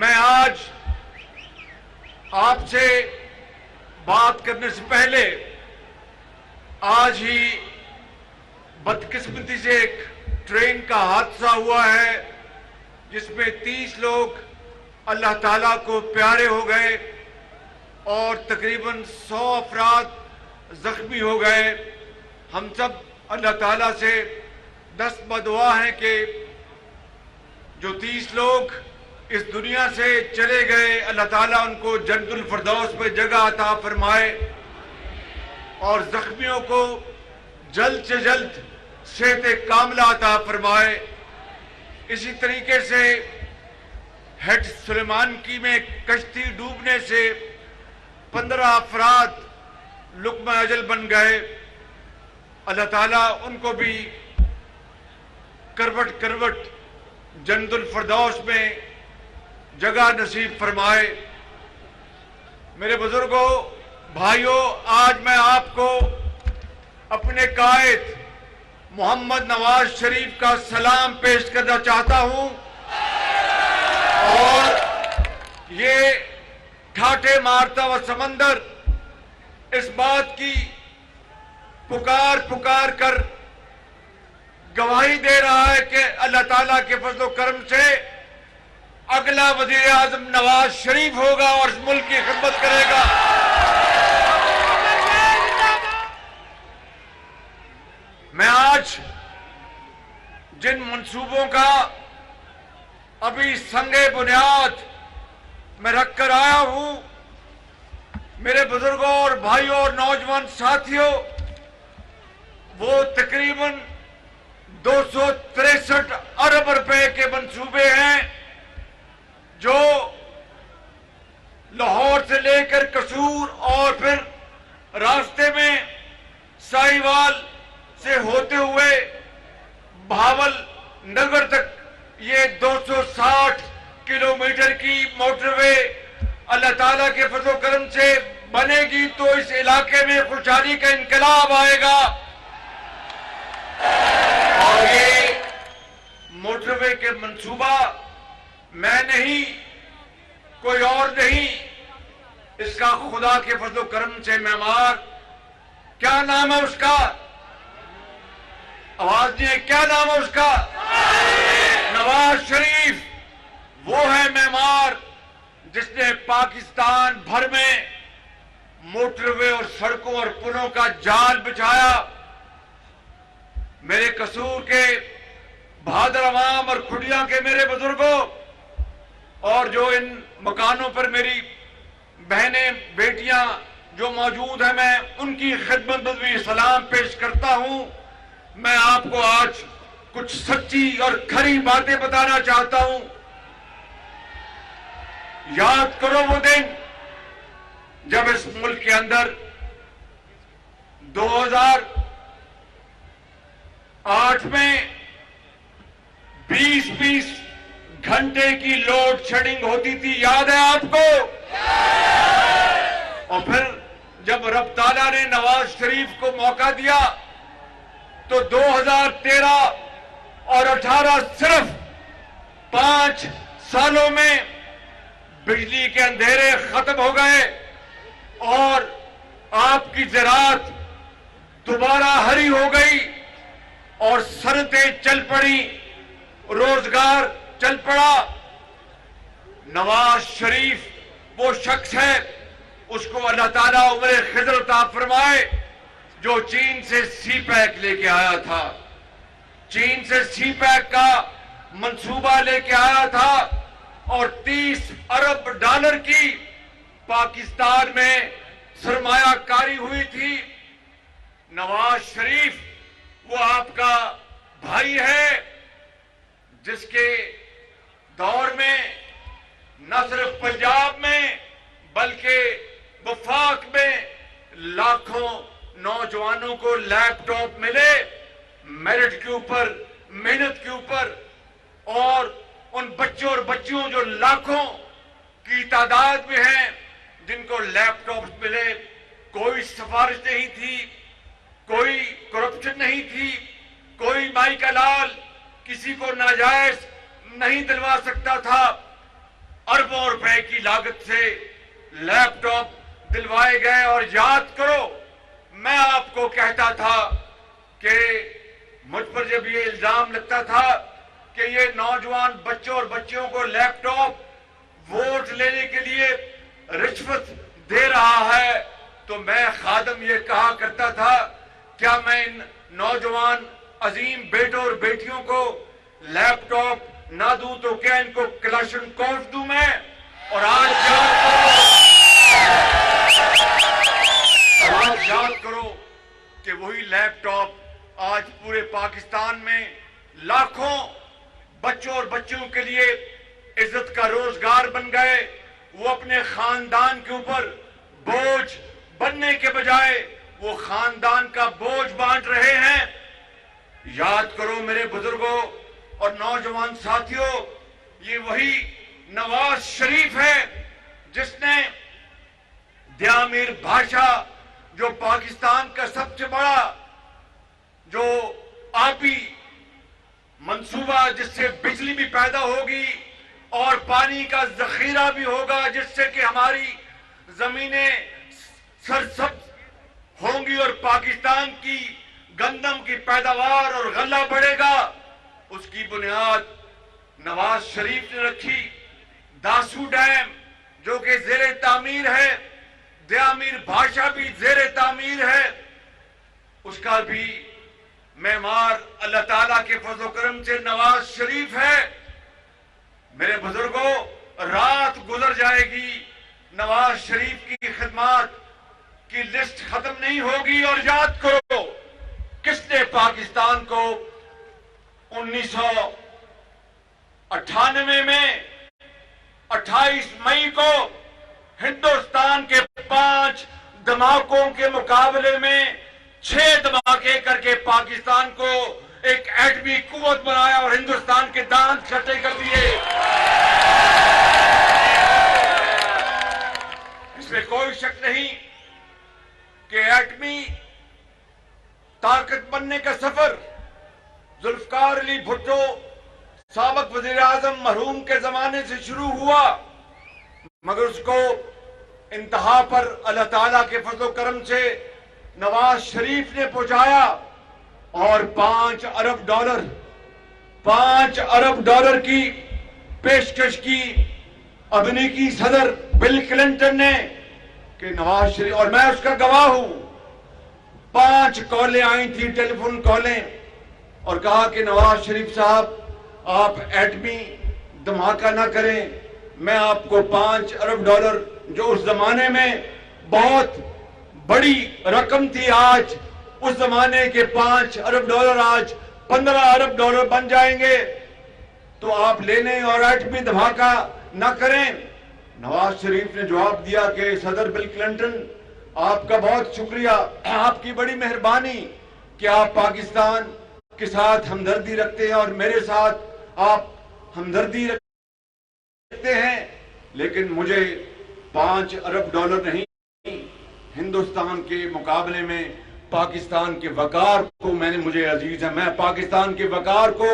میں آج آپ سے بات کرنے سے پہلے آج ہی بدقسمتی سے ایک ٹرین کا حادثہ ہوا ہے جس میں 30 لوگ اللہ تعالیٰ کو پیارے ہو گئے اور تقریباً 100 افراد زخمی ہو گئے۔ ہم سب اللہ تعالیٰ سے دست بدعا ہیں کہ جو 30 لوگ اس دنیا سے چلے گئے اللہ تعالیٰ ان کو جنت الفردوس میں جگہ عطا فرمائے اور زخمیوں کو جلد سے جلد صحت کاملہ عطا فرمائے۔ اسی طریقے سے ہیڈ سلیمان کی میں کشتی ڈوبنے سے 15 افراد لقمہ اجل بن گئے۔ اللہ تعالیٰ ان کو بھی کروٹ کروٹ جنت الفردوس میں جگہ نصیب فرمائے۔ میرے بزرگوں، بھائیوں، آج میں آپ کو اپنے قائد محمد نواز شریف کا سلام پیش کرنا چاہتا ہوں اور یہ ٹھاٹھے مارتا ہوا سمندر اس بات کی پکار کر گواہی دے رہا ہے کہ اللہ تعالیٰ کے فضل و کرم سے اگلا وزیر اعظم نواز شریف ہوگا اور اس ملک کی خدمت کرے گا۔ میں آج جن منصوبوں کا ابھی سنگ بنیاد میں رکھ کر آیا ہوں، میرے بزرگوں اور بھائیوں اور نوجوان ساتھیوں، وہ تقریباً 263 ارب روپے کے منصوبے ہیں جو لاہور سے لے کر قصور اور پھر راستے میں ساہیوال سے ہوتے ہوئے بہاول نگر تک یہ 260 کلومیٹر کی موٹر وے اللہ تعالیٰ کے فضل و کرم سے بنے گی تو اس علاقے میں خوشحالی کا انقلاب آئے گا۔ اور یہ موٹر وے کے منصوبہ میں نہیں، کوئی اور نہیں، اس کا خدا کے فضل و کرم سے معمار، کیا نام ہے اس کا؟ آواز نہیں ہے، کیا نام ہے اس کا؟ نواز شریف وہ ہے معمار جس نے پاکستان بھر میں موٹر وے اور سڑکوں اور پلوں کا جال بچھایا۔ میرے قصور کے بہادر عوام اور کھڑیاں کے میرے بزرگوں اور جو ان مکانوں پر میری بہنیں بیٹیاں جو موجود ہیں، میں ان کی خدمت میں بھی سلام پیش کرتا ہوں۔ میں آپ کو آج کچھ سچی اور کھری باتیں بتانا چاہتا ہوں۔ یاد کرو وہ دن جب اس ملک کے اندر 2008 میں 20 گھنٹے کی لوڈ شیڈنگ ہوتی تھی، یاد ہے آپ کو؟ اور پھر جب رب تعالیٰ نے نواز شریف کو موقع دیا تو 2013 اور 18 صرف 5 سالوں میں بجلی کے اندھیرے ختم ہو گئے اور آپ کی زراعت دوبارہ ہری ہو گئی اور صنعتیں چل پڑی، روزگار چل پڑا۔ نواز شریف وہ شخص ہے، اس کو اللہ تعالیٰ عمر خضر عطا فرمائے، جو چین سے سی پیک لے کے آیا تھا، چین سے سی پیک کا منصوبہ لے کے آیا تھا اور 30 ارب ڈالر کی پاکستان میں سرمایہ کاری ہوئی تھی۔ نواز شریف وہ آپ کا بھائی ہے جس کے دور میں نہ صرف پنجاب میں بلکہ وفاق میں لاکھوں نوجوانوں کو لیپ ٹاپ ملے، میرٹ کے اوپر، محنت کے اوپر، اور ان بچوں اور بچیوں جو لاکھوں کی تعداد میں ہیں جن کو لیپ ٹاپ ملے، کوئی سفارش نہیں تھی، کوئی کرپشن نہیں تھی، کوئی مائی کا لال کسی کو ناجائز نہیں دلوا سکتا تھا۔ ارب اربوں روپے کی لاگت سے لیپ ٹاپ دلوائے گئے. اور یاد کرو میں آپ کو کہتا تھا کہ مجھ پر جب یہ الزام لگتا تھا کہ یہ نوجوان بچوں اور بچیوں کو لیپ ٹاپ ووٹ لینے کے لیے رشوت دے رہا ہے تو میں خادم یہ کہا کرتا تھا کیا میں ان نوجوان عظیم بیٹوں اور بیٹیوں کو لیپ ٹاپ نہ دوں تو کیا ان کو کلاشن کوف دوں میں. اور آج یاد کرو کہ وہی لیپ ٹاپ آج پورے پاکستان میں لاکھوں بچوں اور بچیوں کے لیے عزت کا روزگار بن گئے. وہ اپنے خاندان کے اوپر بوجھ بننے کے بجائے وہ خاندان کا بوجھ بانٹ رہے ہیں. یاد کرو میرے بزرگوں اور نوجوان ساتھیوں, یہ وہی نواز شریف ہے جس نے دیامیر بھاشا جو پاکستان کا سب سے بڑا جو آبی منصوبہ جس سے بجلی بھی پیدا ہوگی اور پانی کا ذخیرہ بھی ہوگا جس سے کہ ہماری زمینیں سرسبز ہوں گی اور پاکستان کی گندم کی پیداوار اور غلہ بڑھے گا, اس کی بنیاد نواز شریف نے رکھی. داسو ڈیم جو کہ زیر تعمیر ہے, دیامیر بھاشا بھی زیر تعمیر ہے, اس کا بھی معمار اللہ تعالیٰ کے فضل و کرم سے نواز شریف ہے. میرے بزرگوں, رات گزر جائے گی نواز شریف کی خدمات کی لسٹ ختم نہیں ہوگی. اور یاد کرو کس نے پاکستان کو 1998 میں 28 مئی کو ہندوستان کے 5 دھماکوں کے مقابلے میں 6 دھماکے کر کے پاکستان کو ایک ایٹمی قوت بنایا اور ہندوستان کے دانت چھٹے کر دیے. اس میں کوئی شک نہیں کہ ایٹمی طاقت بننے کا سفر ذوالفقار علی بھٹو سابق وزیر اعظم مرحوم کے زمانے سے شروع ہوا, مگر اس کو انتہا پر اللہ تعالیٰ کے فضل و کرم سے نواز شریف نے پہنچایا اور $5 ارب کی پیشکش کی امریکی صدر بل کلنٹن نے کہ نواز شریف, اور میں اس کا گواہ ہوں, 5 کالیں آئی تھی, ٹیلی فون کالیں, اور کہا کہ نواز شریف صاحب آپ ایٹمی دھماکہ نہ کریں, میں آپ کو $5 ارب جو اس زمانے میں بہت بڑی رقم تھی, آج اس زمانے کے $5 ارب آج $15 ارب بن جائیں گے, تو آپ لے لیں اور ایٹمی دھماکہ نہ کریں. نواز شریف نے جواب دیا کہ صدر بل کلنٹن آپ کا بہت شکریہ, آپ کی بڑی مہربانی کہ آپ پاکستان کے ساتھ ہمدردی رکھتے ہیں اور میرے ساتھ آپ ہمدردی رکھتے ہیں, لیکن مجھے $5 ارب نہیں, ہندوستان کے مقابلے میں پاکستان کے وقار کو مجھے عزیز ہے, میں پاکستان کے وقار کو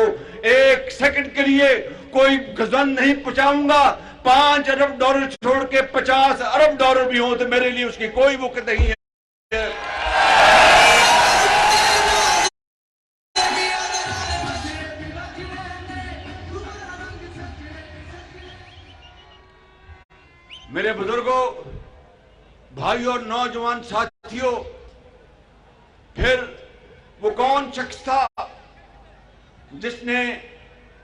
1 سیکنڈ کے لیے کوئی گزن نہیں پہنچاؤں گا. $5 ارب چھوڑ کے $50 ارب بھی ہوں تو میرے لیے اس کی کوئی وقت نہیں ہے. میرے بزرگوں, بھائیوں اور نوجوان ساتھیوں, پھر وہ کون شخص تھا جس نے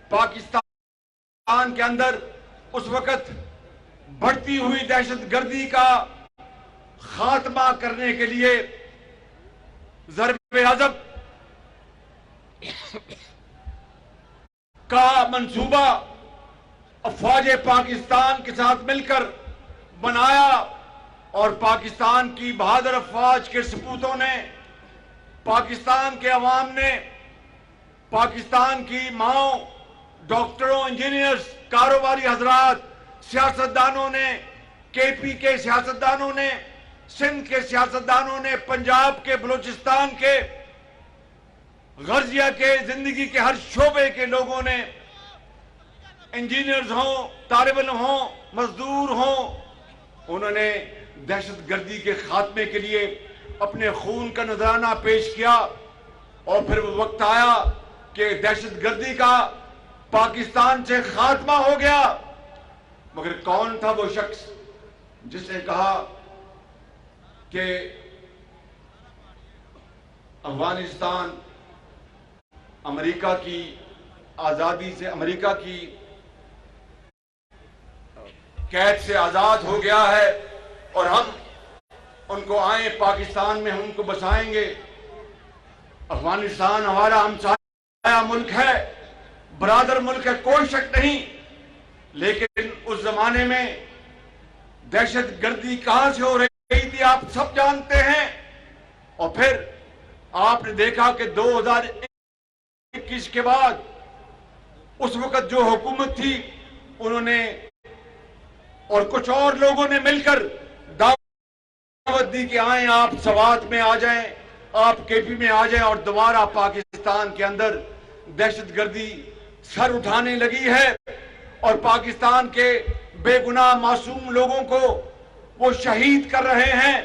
پاکستان کے اندر اس وقت بڑھتی ہوئی دہشت گردی کا خاتمہ کرنے کے لیے ضرب عضب کا منصوبہ افواج پاکستان کے ساتھ مل کر بنایا, اور پاکستان کی بہادر افواج کے سپوتوں نے, پاکستان کے عوام نے, پاکستان کی ماؤں, ڈاکٹروں, انجینئرز, کاروباری حضرات, سیاستدانوں نے, کے پی کے سیاستدانوں نے, سندھ کے سیاستدانوں نے, پنجاب کے, بلوچستان کے, غرضیہ کے, زندگی کے ہر شعبے کے لوگوں نے انجینئرز ہوں، طالب علم ہوں، مزدور ہوں، انہوں نے دہشت گردی کے خاتمے کے لیے اپنے خون کا نذرانہ پیش کیا، اور پھر وہ وقت آیا کہ دہشت گردی کا پاکستان سے خاتمہ ہو گیا۔ مگر کون تھا وہ شخص جس نے کہا کہ افغانستان امریکہ کی آزادی سے، امریکہ کی قید سے آزاد ہو گیا ہے، اور ہم ان کو آئیں پاکستان میں ہم ان کو بسائیں گے۔ افغانستان ہمارا ہمسایہ ملک ہے، برادر ملک ہے، کوئی شک نہیں، لیکن اس زمانے میں دہشت گردی کہاں سے ہو رہی تھی آپ سب جانتے ہیں۔ اور پھر آپ نے دیکھا کہ 2021 کے بعد اس وقت جو حکومت تھی انہوں نے اور کچھ اور لوگوں نے مل کر دعوت دی کہ آئیں آپ سوات میں آ جائیں، آپ کے پی میں آ جائیں، اور دوبارہ پاکستان کے اندر دہشت گردی سر اٹھانے لگی ہے، اور پاکستان کے بے گناہ معصوم لوگوں کو وہ شہید کر رہے ہیں۔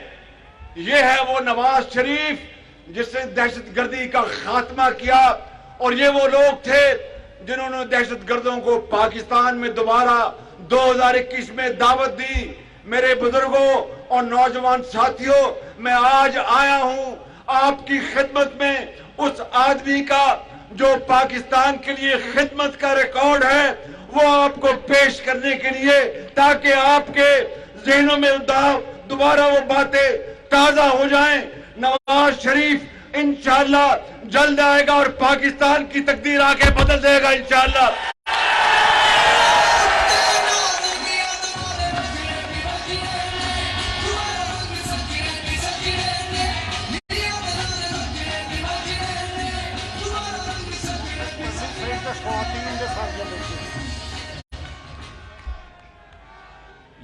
یہ ہے وہ نواز شریف جس نے دہشت گردی کا خاتمہ کیا، اور یہ وہ لوگ تھے جنہوں نے دہشت گردوں کو پاکستان میں دوبارہ 2021 میں دعوت دی۔ میرے بزرگوں اور نوجوان ساتھیوں، میں آج آیا ہوں آپ کی خدمت میں اس آدمی کا جو پاکستان کے لیے خدمت کا ریکارڈ ہے وہ آپ کو پیش کرنے کے لیے، تاکہ آپ کے ذہنوں میں دوبارہ وہ باتیں تازہ ہو جائیں۔ نواز شریف انشاءاللہ جلد آئے گا اور پاکستان کی تقدیر آگے بدل دے گا انشاءاللہ۔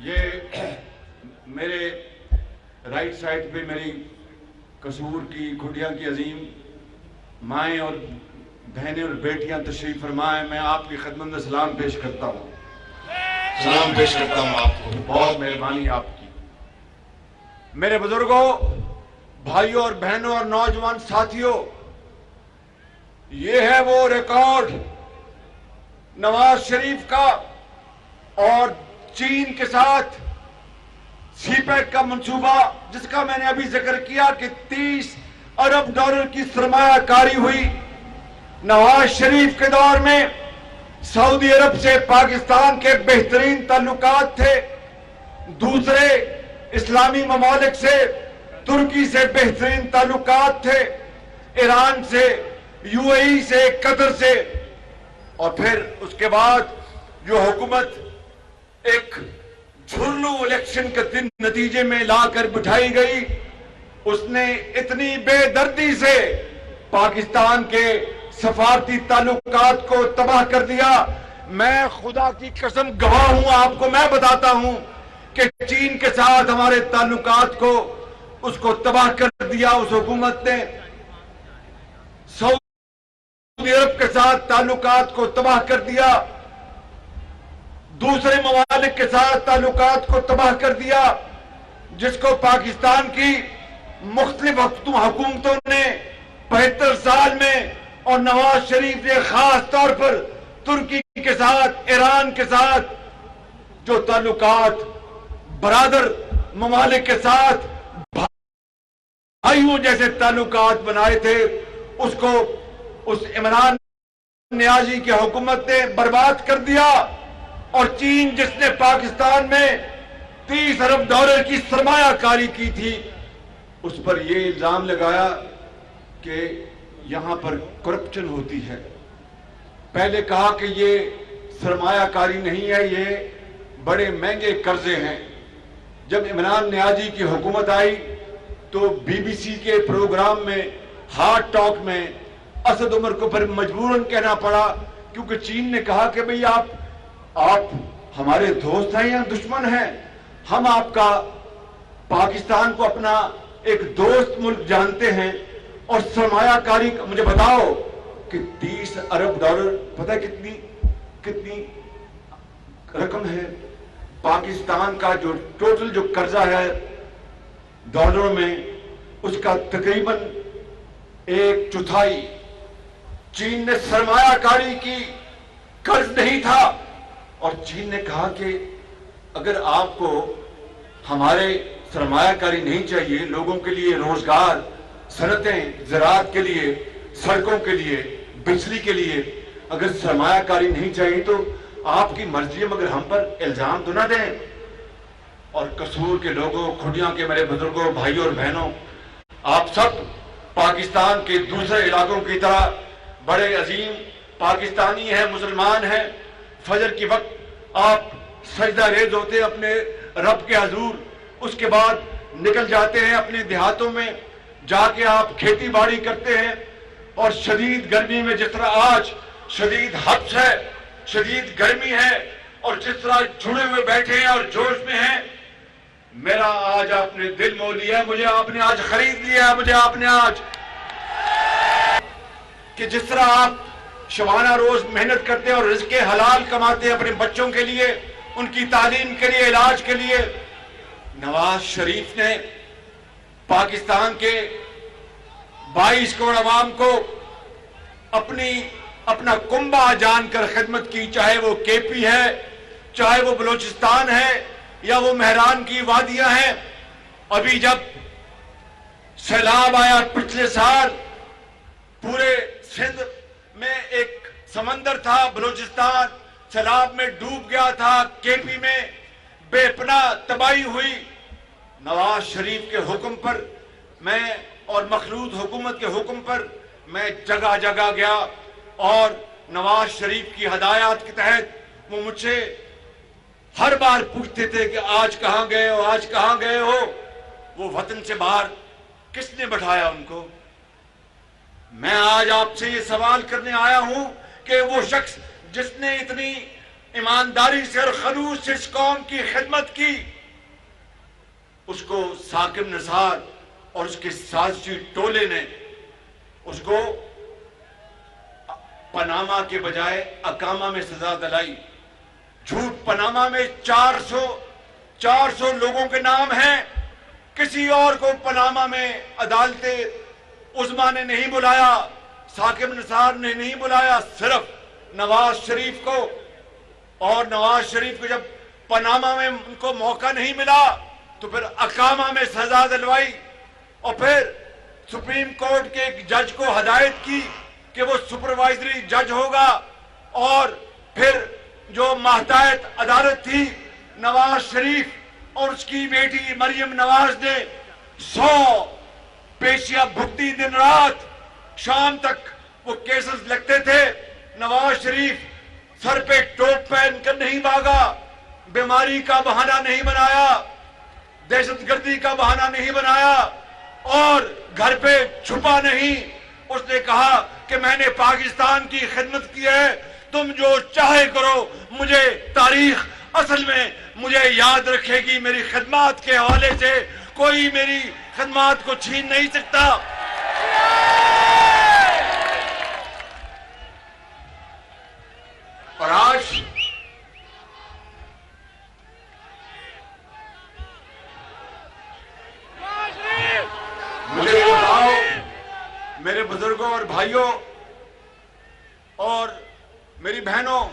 یہ میرے رائٹ سائڈ پہ میری قصور کی کھٹیا کی عظیم مائیں اور بہنیں اور بیٹیاں تشریف فرمائیں، میں آپ کی خدمت میں سلام پیش کرتا ہوں۔ سلام پیش کرتا ہوں آپ کو، بہت مہربانی آپ کی۔ میرے بزرگوں، بھائیوں اور بہنوں اور نوجوان ساتھیوں، یہ ہے وہ ریکارڈ نواز شریف کا اور چین کے ساتھ سی پیک کا منصوبہ، جس کا میں نے ابھی ذکر کیا کہ 30 ارب ڈالر کی سرمایہ کاری ہوئی۔ نواز شریف کے دور میں سعودی عرب سے پاکستان کے بہترین تعلقات تھے، دوسرے اسلامی ممالک سے، ترکی سے بہترین تعلقات تھے، ایران سے، یو اے ای سے، قطر سے، اور پھر اس کے بعد جو حکومت ایک جھرلو الیکشن کے دن نتیجے میں لا کر بٹھائی گئی، اس نے اتنی بے دردی سے پاکستان کے سفارتی تعلقات کو تباہ کر دیا۔ میں خدا کی قسم گواہ ہوں، آپ کو میں بتاتا ہوں کہ چین کے ساتھ ہمارے تعلقات کو اس کو تباہ کر دیا اس حکومت نے، سعودی عرب کے ساتھ تعلقات کو تباہ کر دیا، دوسرے ممالک کے ساتھ تعلقات کو تباہ کر دیا، جس کو پاکستان کی مختلف حکومتوں نے 75 سال میں، اور نواز شریف نے خاص طور پر ترکی کے ساتھ، ایران کے ساتھ جو تعلقات برادر ممالک کے ساتھ بھائیوں جیسے تعلقات بنائے تھے، اس کو اس عمران نیازی کی حکومت نے برباد کر دیا۔ اور چین جس نے پاکستان میں 30 ارب ڈالر کی سرمایہ کاری کی تھی، اس پر یہ الزام لگایا کہ یہاں پر کرپشن ہوتی ہے۔ پہلے کہا کہ یہ سرمایہ کاری نہیں ہے، یہ بڑے مہنگے قرضے ہیں۔ جب عمران نیازی کی حکومت آئی تو بی بی سی کے پروگرام میں، ہارٹ ٹاک میں، اسد عمر کو پھر مجبوراً کہنا پڑا، کیونکہ چین نے کہا کہ بھئی آپ ہمارے دوست ہیں یا دشمن ہیں؟ ہم آپ کا پاکستان کو اپنا ایک دوست ملک جانتے ہیں، اور سرمایہ کاری مجھے بتاؤ کہ 30 ارب ڈالر پتہ ہے کتنی رقم ہے، پاکستان کا جو ٹوٹل جو قرضہ ہے ڈالروں میں، اس کا تقریباً 1/4 چین نے سرمایہ کاری کی، قرض نہیں تھا. اور چین نے کہا کہ اگر آپ کو ہمارے سرمایہ کاری نہیں چاہیے، لوگوں کے لیے روزگار، صنعتیں، زراعت کے لیے، سڑکوں کے لیے، بجلی کے لیے اگر سرمایہ کاری نہیں چاہیے تو آپ کی مرضی ہے، مگر ہم پر الزام تو نہ دیں. اور قصور کے لوگوں، کھڈیاں کے میرے بزرگوں، بھائیوں اور بہنوں، آپ سب پاکستان کے دوسرے علاقوں کی طرح بڑے عظیم پاکستانی ہیں، مسلمان ہیں. فجر کی وقت آپ سجدہ ریز ہوتے ہیں اپنے رب کے حضور، اس کے بعد نکل جاتے ہیں اپنے دیہاتوں میں، جا کے آپ کھیتی باڑی کرتے ہیں. اور شدید گرمی میں جس طرح آج شدید حبس ہے، شدید گرمی ہے، اور جس طرح جڑے ہوئے بیٹھے ہیں اور جوش میں ہیں، میرا آج آپ نے دل مول لیا ہے، مجھے آپ نے آج خرید لیا ہے، مجھے آپ نے آج، کہ جس طرح آپ شبانہ روز محنت کرتے ہیں اور رزق حلال کماتے ہیں اپنے بچوں کے لیے، ان کی تعلیم کے لیے، علاج کے لیے. نواز شریف نے پاکستان کے 22 کروڑ عوام کو اپنا کنبہ جان کر خدمت کی، چاہے وہ کے پی ہے، چاہے وہ بلوچستان ہے، یا وہ مہران کی وادیاں ہیں. ابھی جب سیلاب آیا پچھلے سال، پورے سندھ میں ایک سمندر تھا، بلوچستان سیلاب میں ڈوب گیا تھا، کے پی میں بے پناہ تباہی ہوئی. نواز شریف کے حکم پر میں اور مخلوط حکومت کے حکم پر میں جگہ جگہ گیا، اور نواز شریف کی ہدایات کے تحت وہ مجھ سے ہر بار پوچھتے تھے کہ آج کہاں گئے ہو، آج کہاں گئے ہو. وہ وطن سے باہر کس نے بٹھایا ان کو؟ میں آج آپ سے یہ سوال کرنے آیا ہوں کہ وہ شخص جس نے اتنی ایمانداری سے اور خلوص سے اس قوم کی خدمت کی، اس کو ثاقب نثار اور اس کے سازشی ٹولے نے اس کو پاناما کے بجائے اقامہ میں سزا دلائی. جھوٹ پاناما میں 400 لوگوں کے نام ہیں. کسی اور کو پاناما میں عدالت عظمیٰ نے نہیں بلایا، ثاقب نثار نے نہیں بلایا، صرف نواز شریف کو. اور نواز شریف کو جب پاناما میں ان کو موقع نہیں ملا تو پھر اقامہ میں سزا دلوائی، اور پھر سپریم کورٹ کے ایک جج کو ہدایت کی کہ وہ سپروائزری جج ہوگا. اور پھر جو ماتحت عدالت تھی، نواز شریف اور اس کی بیٹی مریم نواز نے 100 پیشیاں بھگتی، دن رات شام تک وہ کیسز لگتے تھے. نواز شریف سر پہ ٹوپ پہن کر نہیں بھاگا، بیماری کا بہانہ نہیں بنایا، دہشت گردی کا بہانہ نہیں بنایا، اور گھر پہ چھپا نہیں. اس نے کہا کہ میں نے پاکستان کی خدمت کی ہے، تم جو چاہے کرو، مجھے تاریخ اصل میں مجھے یاد رکھے گی. میری خدمات کے حوالے سے کوئی میری خدمات کو چھین نہیں سکتا. اور آج مجھے بتاؤ میرے بزرگوں اور بھائیوں اور میری بہنوں،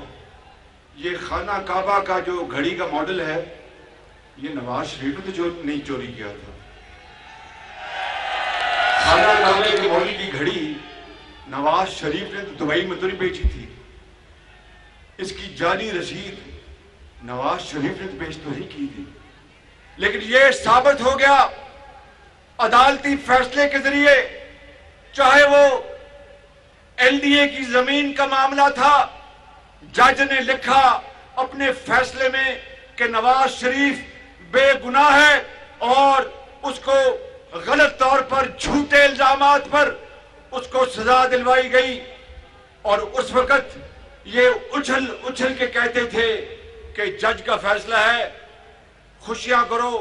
یہ خانہ کعبہ کا جو گھڑی کا ماڈل ہے، یہ نواز شریف نے تو نہیں چوری کیا تھا. خانہ کعبہ کی ماڈل کی گھڑی نواز شریف نے تو دبئی میں تو نہیں بیچی تھی. اس کی جعلی رسید نواز شریف نے تو پیش تو نہیں کی تھی. لیکن یہ ثابت ہو گیا عدالتی فیصلے کے ذریعے، چاہے وہ ایل ڈی اے کی زمین کا معاملہ تھا، جج نے لکھا اپنے فیصلے میں کہ نواز شریف بے گناہ ہے، اور اس کو غلط طور پر جھوٹے الزامات پر اس کو سزا دلوائی گئی. اور اس وقت یہ اچھل کے کہتے تھے کہ جج کا فیصلہ ہے، خوشیاں کرو،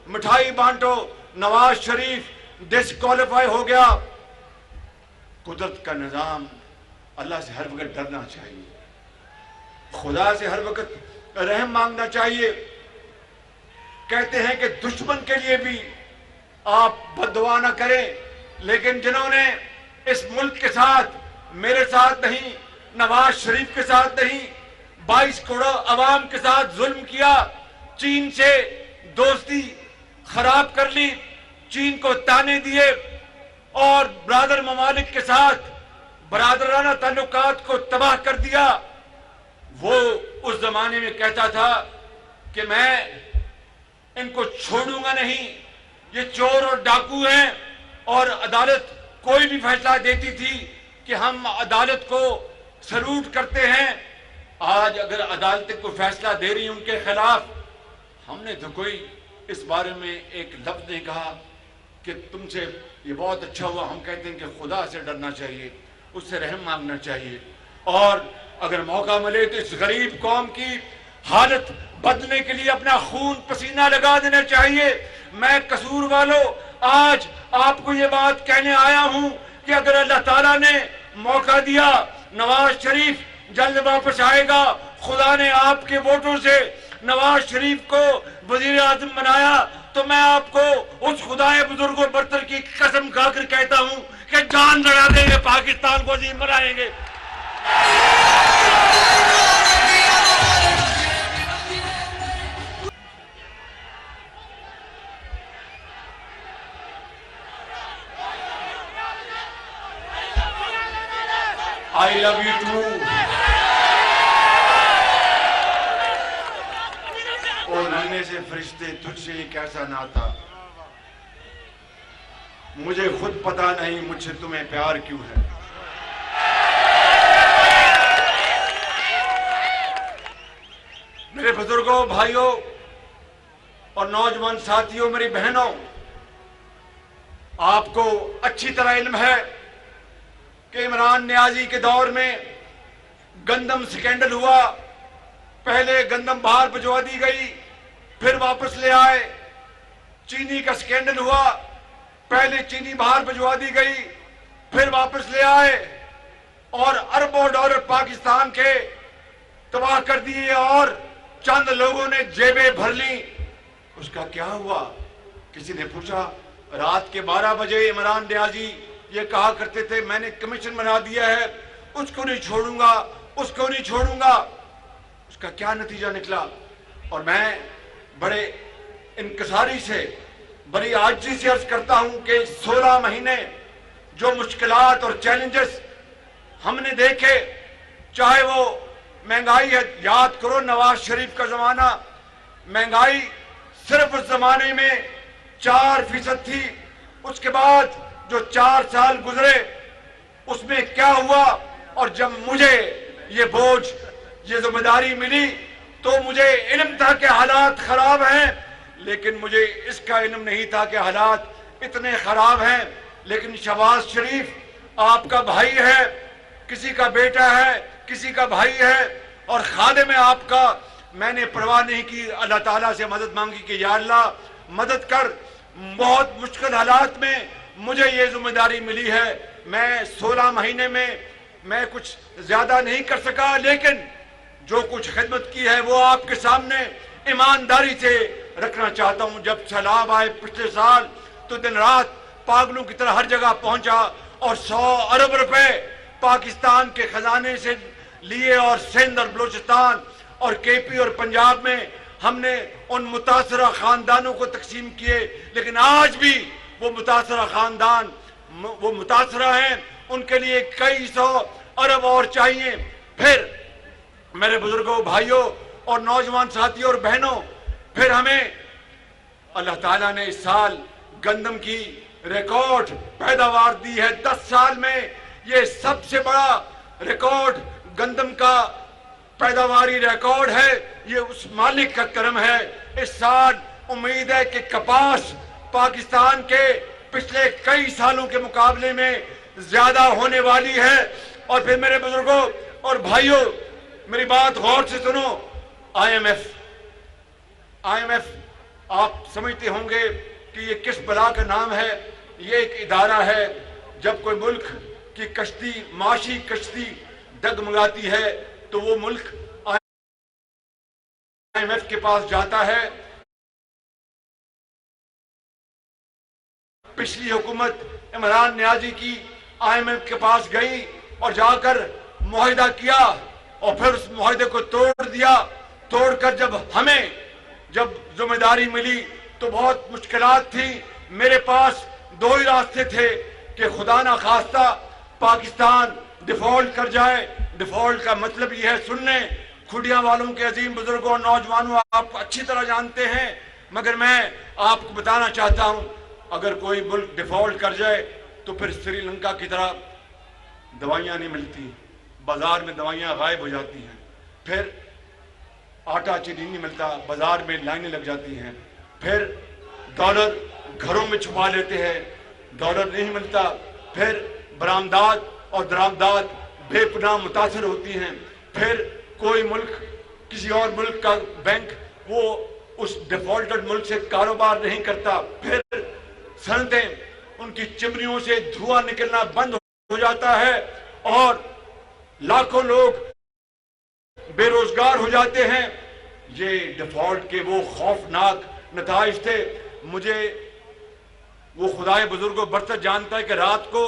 مٹھائی بانٹو، نواز شریف ڈسکوالیفائی ہو گیا. قدرت کا نظام، اللہ سے ہر وقت ڈرنا چاہیے، خدا سے ہر وقت رحم مانگنا چاہیے. کہتے ہیں کہ دشمن کے لیے بھی آپ بد دعا نہ کریں، لیکن جنہوں نے اس ملک کے ساتھ، میرے ساتھ نہیں، نواز شریف کے ساتھ نہیں، 22 کروڑ عوام کے ساتھ ظلم کیا، چین سے دوستی خراب کر لی، چین کو تانے دیے اور برادر ممالک کے ساتھ برادرانہ تعلقات کو تباہ کر دیا، وہ اس زمانے میں کہتا تھا کہ میں ان کو چھوڑوں گا نہیں، یہ چور اور ڈاکو ہیں. اور عدالت کوئی بھی فیصلہ دیتی تھی کہ ہم عدالت کو سلوٹ کرتے ہیں. آج اگر عدالتیں کوئی فیصلہ دے رہی ہیں ان کے خلاف، ہم نے تو کوئی اس بارے میں ایک لفظ نہیں کہا کہ تم سے یہ بہت اچھا ہوا. ہم کہتے ہیں کہ خدا سے ڈرنا چاہیے، اس سے رحم مانگنا چاہیے، اور اگر موقع ملے تو اس غریب قوم کی حالت بدلنے کے لیے اپنا خون پسینہ لگا دینا چاہیے. میں قصور والوں آج آپ کو یہ بات کہنے آیا ہوں کہ اگر اللہ تعالیٰ نے موقع دیا، نواز شریف جلد واپس آئے گا. خدا نے آپ کے ووٹوں سے نواز شریف کو وزیر اعظم بنایا تو میں آپ کو اس خدائے بزرگ و برتر کی قسم کھا کر کہتا ہوں کہ جان لڑا دیں گے، پاکستان کو عظیم بنائیں گے. I love you too. اور مہینے سے فرشتے تجھ سے کیسا ناتا، مجھے خود پتا نہیں مجھ سے تمہیں پیار کیوں ہے. میرے بزرگوں، بھائیوں اور نوجوان ساتھیوں، میری بہنوں، آپ کو اچھی طرح علم ہے کہ عمران نیازی کے دور میں گندم سکینڈل ہوا. پہلے گندم باہر بھجوا دی گئی، پھر واپس لے آئے. چینی کا سکینڈل ہوا، پہلے چینی باہر بھجوا دی گئی، پھر واپس لے آئے، اور اربوں ڈالر پاکستان کے تباہ کر دیے اور چند لوگوں نے جیبیں بھر لی. اس کا کیا ہوا؟ کسی نے پوچھا. رات کے 12 بجے عمران نیازی یہ کہا کرتے تھے میں نے کمیشن بنا دیا ہے، اس کو نہیں چھوڑوں گا، اس کو نہیں چھوڑوں گا. اس کا کیا نتیجہ نکلا؟ اور میں بڑے انکساری سے، بڑی عاجزی سے عرض کرتا ہوں کہ 16 مہینے جو مشکلات اور چیلنجز ہم نے دیکھے، چاہے وہ مہنگائی ہے. یاد کرو نواز شریف کا زمانہ، مہنگائی صرف اس زمانے میں 4% تھی. اس کے بعد جو 4 سال گزرے اس میں کیا ہوا؟ اور جب مجھے یہ بوجھ، یہ ذمہ داری ملی تو مجھے علم تھا کہ حالات خراب ہیں، لیکن مجھے اس کا علم نہیں تھا کہ حالات اتنے خراب ہیں. لیکن شہباز شریف آپ کا بھائی ہے، کسی کا بیٹا ہے، کسی کا بھائی ہے اور خادم ہے آپ کا. میں نے پرواہ نہیں کی، اللہ تعالیٰ سے مدد مانگی کہ یا اللہ مدد کر. بہت مشکل حالات میں مجھے یہ ذمہ داری ملی ہے. میں 16 مہینے میں کچھ زیادہ نہیں کر سکا، لیکن جو کچھ خدمت کی ہے وہ آپ کے سامنے ایمانداری سے رکھنا چاہتا ہوں. جب سیلاب آئے پچھلے سال تو دن رات پاگلوں کی طرح ہر جگہ پہنچا اور 100 ارب روپے پاکستان کے خزانے سے لیے اور سندھ اور بلوچستان اور کے پی اور پنجاب میں ہم نے ان متاثرہ خاندانوں کو تقسیم کیے. لیکن آج بھی وہ متاثرہ خاندان وہ متاثرہ ہیں، ان کے لیے کئی 100 ارب اور چاہیے. پھر میرے بزرگوں، بھائیوں اور نوجوان ساتھیوں اور بہنوں، پھر ہمیں اللہ تعالیٰ نے اس سال گندم کی ریکارڈ پیداوار دی ہے. 10 سال میں یہ سب سے بڑا ریکارڈ گندم کا پیداواری ریکارڈ ہے. یہ اس مالک کا کرم ہے. اس سال امید ہے کہ کپاس پاکستان کے پچھلے کئی سالوں کے مقابلے میں زیادہ ہونے والی ہے. اور پھر میرے بزرگوں اور بھائیوں، میری بات غور سے سنو. آئی ایم ایف آپ سمجھتے ہوں گے کہ یہ کس بلا کا نام ہے. یہ ایک ادارہ ہے. جب کوئی ملک کی کشتی، معاشی کشتی ڈگمگاتی ہے تو وہ ملک IMF کے پاس جاتا ہے. پچھلی حکومت عمران نیازی کی IMF کے پاس گئی اور جا کر معاہدہ کیا اور پھر اس معاہدے کو توڑ دیا. توڑ کر جب ذمہ داری ملی تو بہت مشکلات تھیں. میرے پاس دو ہی راستے تھے کہ خدا نہ خواستہ پاکستان ڈیفالٹ کر جائے. ڈیفالٹ کا مطلب یہ ہے، سن لیں کھڈیاں والوں کے عظیم بزرگوں اور نوجوانوں، آپ اچھی طرح جانتے ہیں، مگر میں آپ کو بتانا چاہتا ہوں اگر کوئی ملک ڈیفالٹ کر جائے تو پھر سری لنکا کی طرح دوائیاں نہیں ملتی، بازار میں دوائیاں غائب ہو جاتی ہیں، پھر آٹا چینی نہیں ملتا، بازار میں لائنیں لگ جاتی ہیں، پھر ڈالر گھروں میں چھپا لیتے ہیں، ڈالر نہیں ملتا، پھر برآمدات اور درآمدات بے پناہ متاثر ہوتی ہیں، پھر کوئی ملک کسی اور ملک کا بینک وہ اس ڈیفالٹڈ ملک سے کاروبار نہیں کرتا، پھر صنعتیں ان کی چمنیوں سے دھواں نکلنا بند ہو جاتا ہے اور لاکھوں لوگ بے روزگار ہو جاتے ہیں. یہ ڈیفالٹ کے وہ خوفناک نتائج تھے. مجھے وہ خدائے بزرگوں برتر جانتا ہے کہ رات کو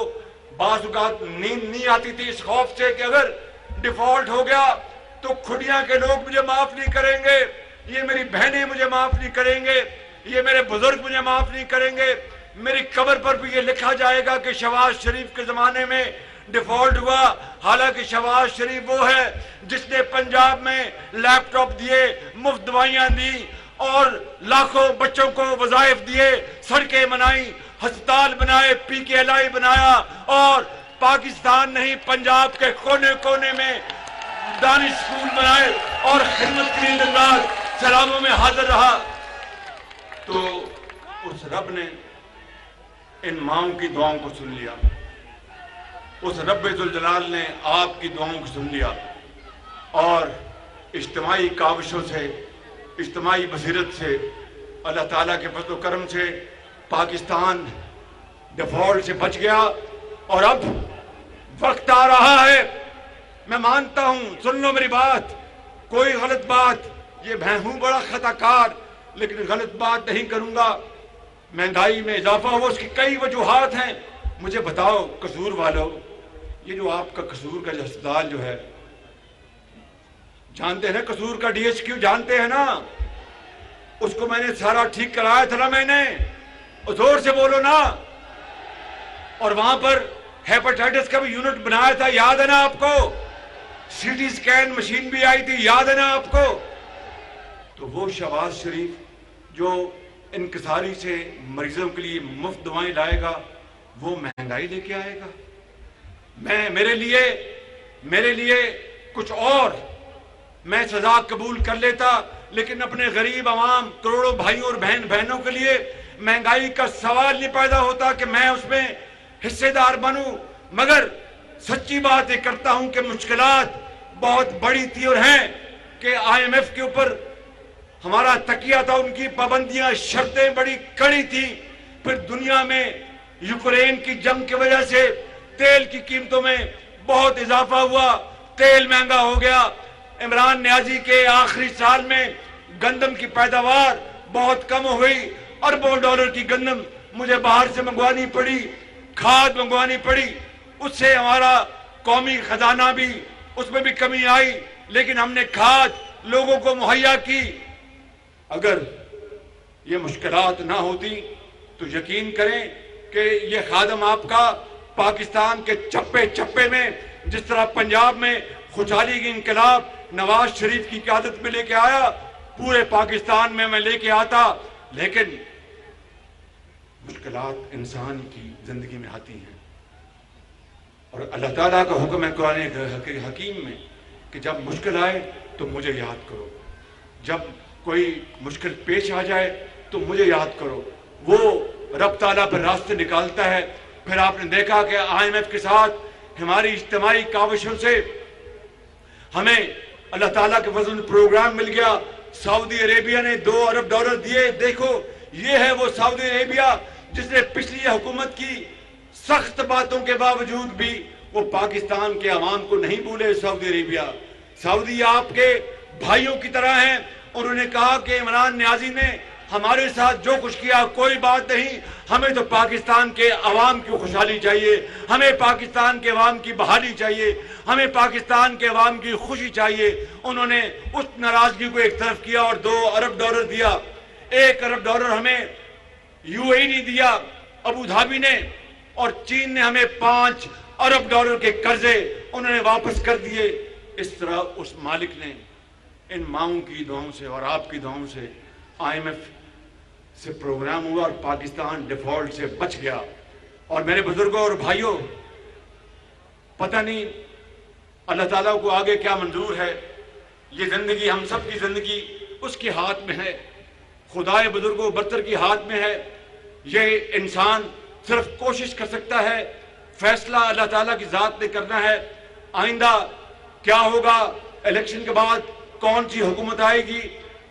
بعض اوقات نیند نہیں آتی تھی اس خوف سے کہ اگر ڈیفالٹ ہو گیا تو کھڈیاں کے لوگ مجھے معاف نہیں کریں گے، یہ میری بہنیں مجھے معاف نہیں کریں گے، یہ میرے بزرگ مجھے معاف نہیں کریں گے. میری قبر پر بھی یہ لکھا جائے گا کہ شہباز شریف کے زمانے میں ڈیفالٹ ہوا. حالانکہ شہباز شریف وہ ہے جس نے پنجاب میں لیپ ٹاپ دیے، مفت دوائیاں دی اور لاکھوں بچوں کو وظائف دیے، سڑکیں بنائی، ہسپتال بنائے، PKLI بنایا اور پاکستان نہیں پنجاب کے کونے کونے میں دانش اسکول بنائے اور خدمت کے لیے دن رات سلاموں میں حاضر رہا. تو اس رب نے ان ماؤں کی دعاؤں کو سن لیا، اس رب ذوالجلال نے آپ کی دعاؤں کو سن لیا اور اجتماعی کاوشوں سے، اجتماعی بصیرت سے، اللہ تعالیٰ کے فضل و کرم سے پاکستان ڈیفالٹ سے بچ گیا. اور اب وقت آ رہا ہے، میں مانتا ہوں، سن لو میری بات، کوئی غلط بات، یہ میں ہوں بڑا خطا کار لیکن غلط بات نہیں کروں گا. مہنگائی میں اضافہ ہوا، اس کی کئی وجوہات ہیں. مجھے بتاؤ قصور والو، یہ جو آپ کا قصور کا ہسپتال جو ہے، جانتے ہیں نا قصور کا DHQ جانتے ہیں نا، اس کو میں نے سارا ٹھیک کرایا تھا نا، میں نے زور سے بولو نا. اور وہاں پر ہیپاٹائٹس کا بھی یونٹ بنایا تھا، یاد ہے نا آپ کو؟ CT اسکین مشین بھی آئی تھی، یاد ہے نا آپ کو؟ تو وہ شہباز شریف جو انکساری سے مریضوں کے لیے مفت دوائیں لائے گا، وہ مہنگائی لے کے آئے گا. میرے لیے کچھ اور میں سزا قبول کر لیتا، لیکن اپنے غریب عوام کروڑوں بھائیوں اور بہنوں کے لیے مہنگائی کا سوال نہیں پیدا ہوتا کہ میں اس میں حصے دار بنوں. مگر سچی بات یہ کرتا ہوں کہ مشکلات بہت بڑی تھی اور ہیں کہ IMF کے اوپر ہمارا تکیہ تھا، ان کی پابندیاں، شرطیں بڑی کڑی تھی. پھر دنیا میں یوکرین کی جنگ کی وجہ سے تیل کی قیمتوں میں بہت اضافہ ہوا، تیل مہنگا ہو گیا. عمران نیازی کے آخری سال میں گندم کی پیداوار بہت کم ہوئی، اربوں ڈالر کی گندم مجھے باہر سے منگوانی پڑی، کھاد منگوانی پڑی. اس سے ہمارا قومی خزانہ بھی، اس میں بھی کمی آئی، لیکن ہم نے کھاد لوگوں کو مہیا کی. اگر یہ مشکلات نہ ہوتی تو یقین کریں کہ یہ خادم آپ کا پاکستان کے چپے چپے میں، جس طرح پنجاب میں خوشحالی کی انقلاب نواز شریف کی قیادت میں لے کے آیا، پورے پاکستان میں لے کے آتا. لیکن مشکلات انسان کی زندگی میں آتی ہیں اور اللہ تعالیٰ کا حکم ہے قرآن حکیم میں کہ جب مشکل آئے تو مجھے یاد کرو، جب کوئی مشکل پیش آ جائے تو مجھے یاد کرو. وہ رب تعالیٰ پر راستے نکالتا ہے. پھر آپ نے دیکھا کہ IMF کے ساتھ ہماری اجتماعی کاوشوں سے ہمیں اللہ تعالیٰ کے فضل پروگرام مل گیا. سعودی عربیہ نے $2 ارب دیے. دیکھو یہ ہے وہ سعودی عربیہ جس نے پچھلی حکومت کی سخت باتوں کے باوجود بھی وہ پاکستان کے عوام کو نہیں بھولے. سعودی عربیہ، سعودی آپ کے بھائیوں کی طرح ہیں انہوں نے کہا کہ عمران نیازی نے ہمارے ساتھ جو کچھ کیا کوئی بات نہیں، ہمیں تو پاکستان کے عوام کی خوشحالی چاہیے، ہمیں پاکستان کے عوام کی بحالی چاہیے، ہمیں پاکستان کے عوام کی خوشی چاہیے۔ انہوں نے اس ناراضگی کو ایک طرف کیا اور $2 ارب دیا۔ $1 ارب ہمیں UAE نے دیا، ابو دھابی نے، اور چین نے ہمیں $5 ارب کے قرضے انہوں نے واپس کر دیے۔ اس طرح اس مالک نے ان ماؤں کی دعاؤں سے اور آپ کی دعاؤں سے IMF سے پروگرام ہوا اور پاکستان ڈیفالٹ سے بچ گیا۔ اور میرے بزرگوں اور بھائیوں، پتہ نہیں اللہ تعالیٰ کو آگے کیا منظور ہے۔ یہ زندگی ہم سب کی زندگی اس کے ہاتھ میں ہے، خدائے بزرگوں برتر کی ہاتھ میں ہے۔ یہ انسان صرف کوشش کر سکتا ہے، فیصلہ اللہ تعالیٰ کی ذات نے کرنا ہے۔ آئندہ کیا ہوگا، الیکشن کے بعد کون سی حکومت آئے گی،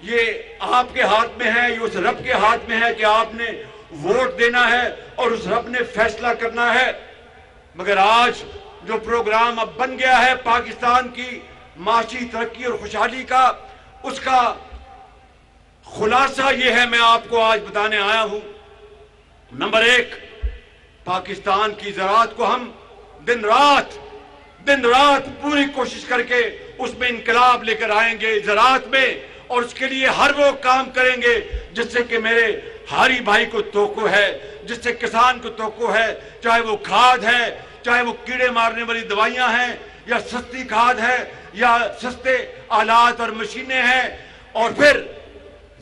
یہ آپ کے ہاتھ میں ہے، یہ اس رب کے ہاتھ میں ہے کہ آپ نے ووٹ دینا ہے اور اس رب نے فیصلہ کرنا ہے۔ مگر آج جو پروگرام اب بن گیا ہے پاکستان کی معاشی ترقی اور خوشحالی کا، اس کا خلاصہ یہ ہے، میں آپ کو آج بتانے آیا ہوں۔ نمبر 1، پاکستان کی زراعت کو ہم دن رات پوری کوشش کر کے اس میں انقلاب لے کر آئیں گے زراعت میں، اور اس کے لیے ہر وہ کام کریں گے جس سے کہ میرے ہاری بھائی کو توقع ہے، جس سے کسان کو توقع ہے، چاہے وہ کھاد ہے، چاہے وہ کیڑے مارنے والی دوائیاں ہیں، یا سستی کھاد ہے، یا سستے آلات اور مشینیں ہیں۔ اور پھر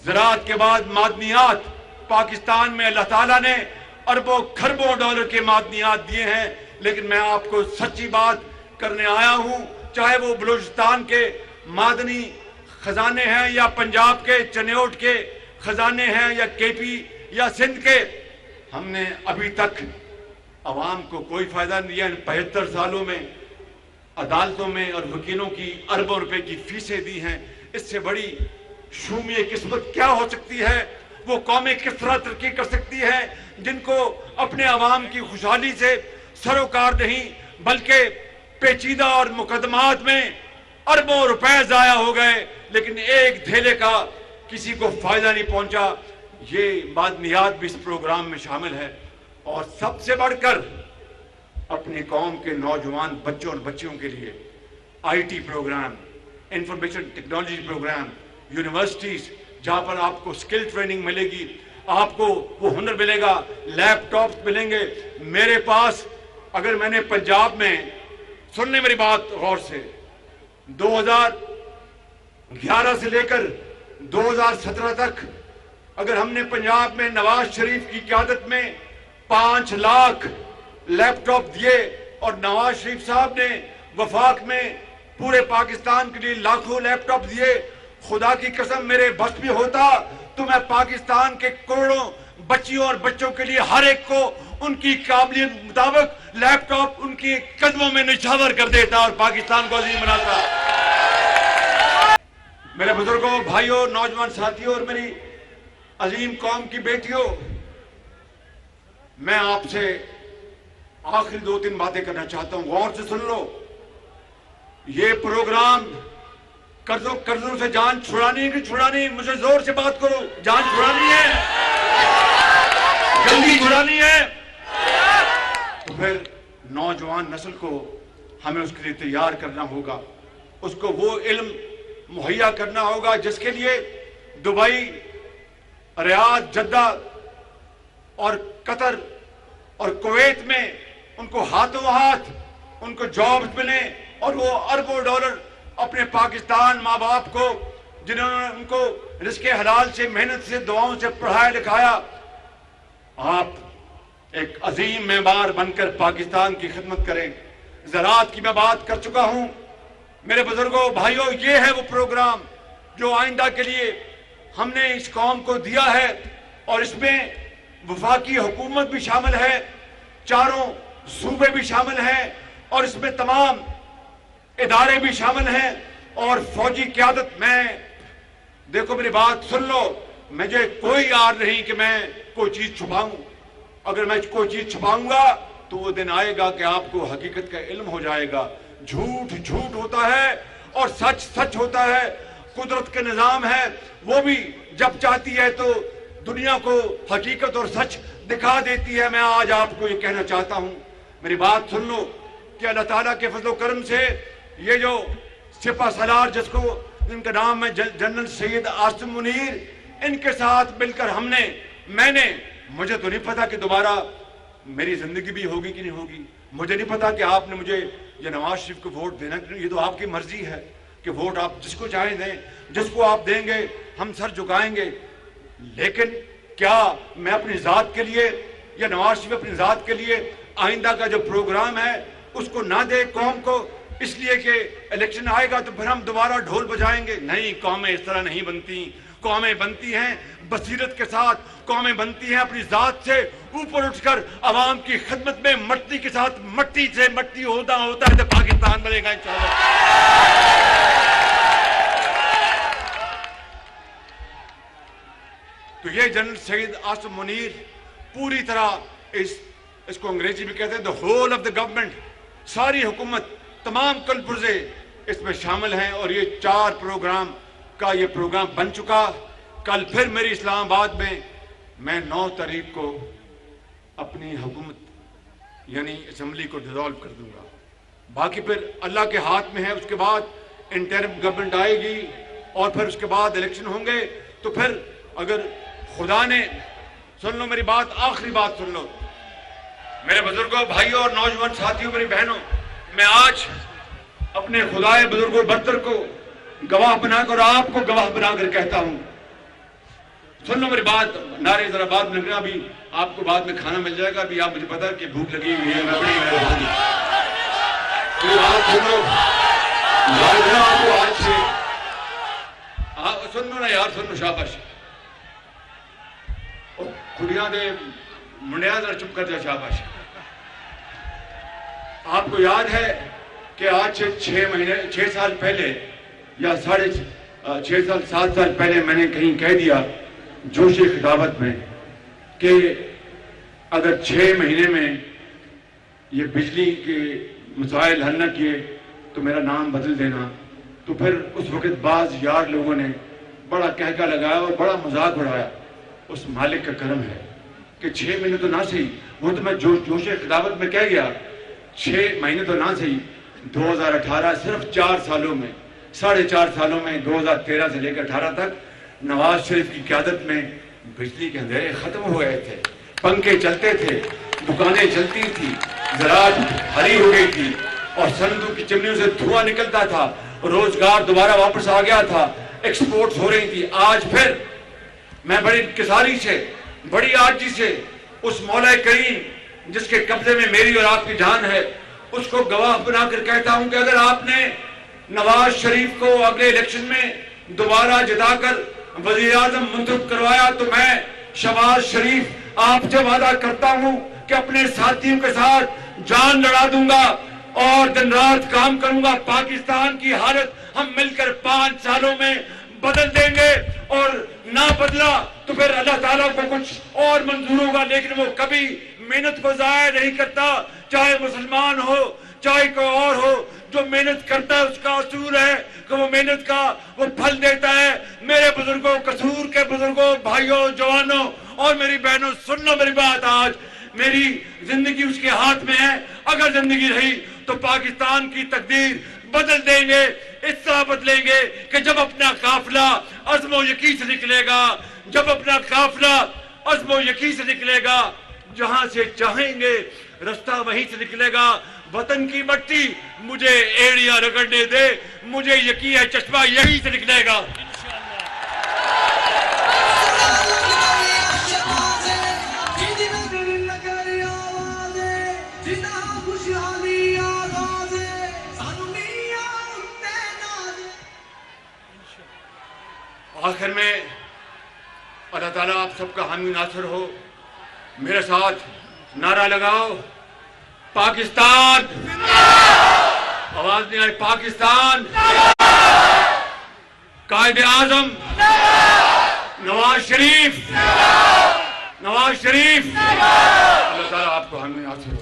زراعت کے بعد معدنیات، پاکستان میں اللہ تعالیٰ نے اربوں کھربوں ڈالر کے معدنیات دیے ہیں، لیکن میں آپ کو سچی بات کرنے آیا ہوں، چاہے وہ بلوچستان کے معدنی خزانے ہیں، یا پنجاب کے چنیوٹ کے خزانے ہیں، یا KP یا سندھ کے، ہم نے ابھی تک عوام کو کوئی فائدہ نہیں دیا۔ ان 75 سالوں میں عدالتوں میں اور وکیلوں کی اربوں روپے کی فیسیں دی ہیں۔ اس سے بڑی شومی قسمت کیا ہو سکتی ہے؟ وہ قومیں کس طرح ترقی کر سکتی ہیں جن کو اپنے عوام کی خوشحالی سے سروکار نہیں، بلکہ پیچیدہ اور مقدمات میں اربوں روپے ضائع ہو گئے، لیکن ایک دھیلے کا کسی کو فائدہ نہیں پہنچا۔ یہ معدنیات بھی اس پروگرام میں شامل ہے۔ اور سب سے بڑھ کر اپنی قوم کے نوجوان بچوں اور بچیوں کے لیے IT program, information technology program, universities جہاں پر آپ کو سکل ٹریننگ ملے گی، آپ کو وہ ہنر ملے گا، لیپ ٹاپس ملیں گے۔ میرے پاس، اگر میں نے پنجاب میں، سننے میری بات غور سے، 2011 سے لے کر 2017 تک اگر ہم نے پنجاب میں نواز شریف کی قیادت میں 5 لاکھ لیپ ٹاپ دیے، اور نواز شریف صاحب نے وفاق میں پورے پاکستان کے لیے لاکھوں لیپ ٹاپ دیے، خدا کی قسم میرے بس بھی ہوتا تو میں پاکستان کے کروڑوں بچیوں اور بچوں کے لیے ہر ایک کو ان کی قابلیت مطابق لیپ ٹاپ ان کی قدموں میں نچھاور کر دیتا اور پاکستان کو عظیم بناتا۔ میرے بزرگوں، بھائیوں، نوجوان ساتھیوں اور میری عظیم قوم کی بیٹیوں، میں آپ سے آخری 2-3 باتیں کرنا چاہتا ہوں، غور سے سن لو۔ یہ پروگرام قرضوں سے جان چھڑانی ہے کہ چھڑانی؟ مجھے زور سے بات کرو، جان چھڑانی ہے، جلدی چھڑانی ہے؟ تو پھر نوجوان نسل کو ہمیں اس کے لیے تیار کرنا ہوگا، اس کو وہ علم مہیا کرنا ہوگا جس کے لیے دبئی، ریاض، جدہ اور قطر اور کویت میں ان کو ہاتھوں ہاتھ ان کو جابز ملیں، اور وہ اربوں ڈالر اپنے پاکستان ماں باپ کو، جنہوں نے ان کو رزق حلال سے، محنت سے، دعاؤں سے پڑھایا لکھایا، آپ ایک عظیم معمار بن کر پاکستان کی خدمت کریں۔ زراعت کی میں بات کر چکا ہوں۔ میرے بزرگوں، بھائیوں، یہ ہے وہ پروگرام جو آئندہ کے لیے ہم نے اس قوم کو دیا ہے، اور اس میں وفاقی حکومت بھی شامل ہے، چاروں صوبے بھی شامل ہیں، اور اس میں تمام ادارے بھی شامل ہیں، اور فوجی قیادت۔ میں دیکھو میری بات سن لو، مجھے کوئی آر نہیں کہ میں کوئی چیز چھپاؤں۔ اگر میں کوئی چیز چھپاؤں گا تو وہ دن آئے گا کہ آپ کو حقیقت کا علم ہو جائے گا۔ جھوٹ جھوٹ ہوتا ہے اور سچ سچ ہوتا ہے۔ قدرت کا نظام ہے وہ بھی جب چاہتی ہے تو دنیا کو حقیقت اور سچ دکھا دیتی ہے. میں آج آپ کو یہ کہنا چاہتا ہوں, میری بات سن لو کہ اللہ تعالیٰ کے فضل و کرم سے یہ جو سپہ سالار جس کو ان کا نام ہے جنرل سید عاصم منیر, ان کے ساتھ مل کر میں نے مجھے تو نہیں پتا کہ دوبارہ میری زندگی بھی ہوگی کہ نہیں ہوگی, مجھے نہیں پتا کہ آپ نے مجھے یہ نواز شریف کو ووٹ دینا, یہ تو آپ کی مرضی ہے کہ ووٹ آپ جس کو چاہیں دیں, جس کو آپ دیں گے ہم سر جھکائیں گے. لیکن کیا میں اپنی ذات کے لیے یا نواز شریف اپنی ذات کے لیے آئندہ کا جو پروگرام ہے اس کو نہ دے قوم کو, اس لیے کہ الیکشن آئے گا تو پھر ہم دوبارہ ڈھول بجائیں گے؟ نہیں, قومیں اس طرح نہیں بنتی. قومیں بنتی ہیں بصیرت کے ساتھ, قومیں بنتی ہیں اپنی ذات سے اوپر اٹھ کر عوام کی خدمت میں مٹی کے ساتھ مٹی سے مٹی ہوتا ہے تو پاکستان بنے گا انشاءاللہ. تو یہ جنرل سید عاصم منیر پوری طرح اس کو انگریزی میں کہتے ہیں the whole of the government, ساری حکومت, تمام کل پرزے اس میں شامل ہیں. اور یہ 4 پروگرام کا یہ پروگرام بن چکا. کل پھر میری اسلام آباد میں 9 تاریخ کو اپنی حکومت یعنی اسمبلی کو ڈیزالو کر دوں گا. باقی پھر اللہ کے ہاتھ میں ہے. اس کے بعد انٹرم گورنمنٹ آئے گی اور پھر اس کے بعد الیکشن ہوں گے. تو پھر اگر خدا نے, سن لو میری بات, آخری بات سن لو میرے بزرگوں, بھائیوں اور نوجوان ساتھیوں, میری بہنوں, میں آج اپنے خدائے بزرگوں برتر کو گواہ بنا کر اور آپ کو گواہ بنا کر کہتا ہوں, سن لو میری بات. نعرے ذرا بعد میں لگنا, ابھی آپ کو بعد میں کھانا مل جائے گا. ابھی آپ مجھے پتا کہ بھوک لگی ہوئی ہے, میں بڑی محربانی. بات سنو آپ کو آج سے سن لو نا یار, سن لو, شاباش. خودیاں دے منڈیا ذرا چپ کر جا, شاباش. آپ کو یاد ہے کہ آج سے 6 سال پہلے یا 7 سال پہلے میں نے کہیں کہہ دیا جوش خطابت میں کہ اگر 6 مہینے میں یہ بجلی کے مسائل حل نہ کیے تو میرا نام بدل دینا. تو پھر اس وقت بعض یار لوگوں نے بڑا کہکا لگایا اور بڑا مذاق اڑایا. اس مالک کا کرم ہے کہ 6 مہینے تو نہ صحیح, وہ تو میں جوش خطابت میں کہہ گیا 6 مہینے تو نہ صحیح, 2018 صرف 4 سالوں میں, 4.5 سالوں میں, 2013 سے لے کر 18 تک نواز شریف کی قیادت میں بجلی کے اندھیرے ختم ہو گئے تھے, پنکھے چلتے تھے, دکانیں چلتی تھی, زراعت ہری ہو گئی تھی اور صندوق کی چمنیوں سے دھواں نکلتا تھا, روزگار دوبارہ واپس آ گیا تھا, ایکسپورٹس ہو رہی تھی. آج پھر میں بڑی انکساری سے, بڑی عاجزی سے اس مولا کریم جس کے قبضے میں میری اور آپ کی جان ہے اس کو گواہ بنا کر کہتا ہوں کہ اگر آپ نے نواز شریف کو اگلے الیکشن میں دوبارہ جتا کر وزیر اعظم منتخب کروایا تو میں شہباز شریف آپ سے وعدہ کرتا ہوں کہ اپنے ساتھیوں کے ساتھ جان لڑا دوں گا اور دن رات کام کروں گا. پاکستان کی حالت ہم مل کر 5 سالوں میں بدل دیں گے, اور نہ بدلا تو پھر اللہ تعالیٰ کو کچھ اور منظور ہوگا. لیکن وہ کبھی محنت کو ضائع نہیں کرتا, چاہے مسلمان ہو چاہے کوئی اور ہو. جو محنت کرتا ہے اس کا اصول ہے کہ وہ محنت کا وہ پھل دیتا ہے. میرے بزرگوں, قصور کے بزرگوں, بھائیوں, جوانوں اور میری بہنوں, سن لو میری بات. آج میری زندگی اس کے ہاتھ میں ہے. اگر زندگی رہی تو پاکستان کی تقدیر بدل دیں گے, اس طرح بدلیں گے کہ جب اپنا قافلہ عزم و یقین سے نکلے گا, جب اپنا قافلہ عزم و یقین سے نکلے گا, جہاں سے چاہیں گے رستہ وہیں سے نکلے گا. وطن کی مٹی مجھے ایڑیاں رگڑنے دے, مجھے یقین ہے چشمہ یہیں سے نکلے گا. آخر میں اللہ تعالیٰ آپ سب کا حامی ناصر ہو. میرے ساتھ نعرہ لگاؤ, پاکستان, آواز نہیں آئی, پاکستان, قائد اعظم نواز شریف, نواز شریف. اللہ تعالیٰ آپ کو حامی ناصر ہو.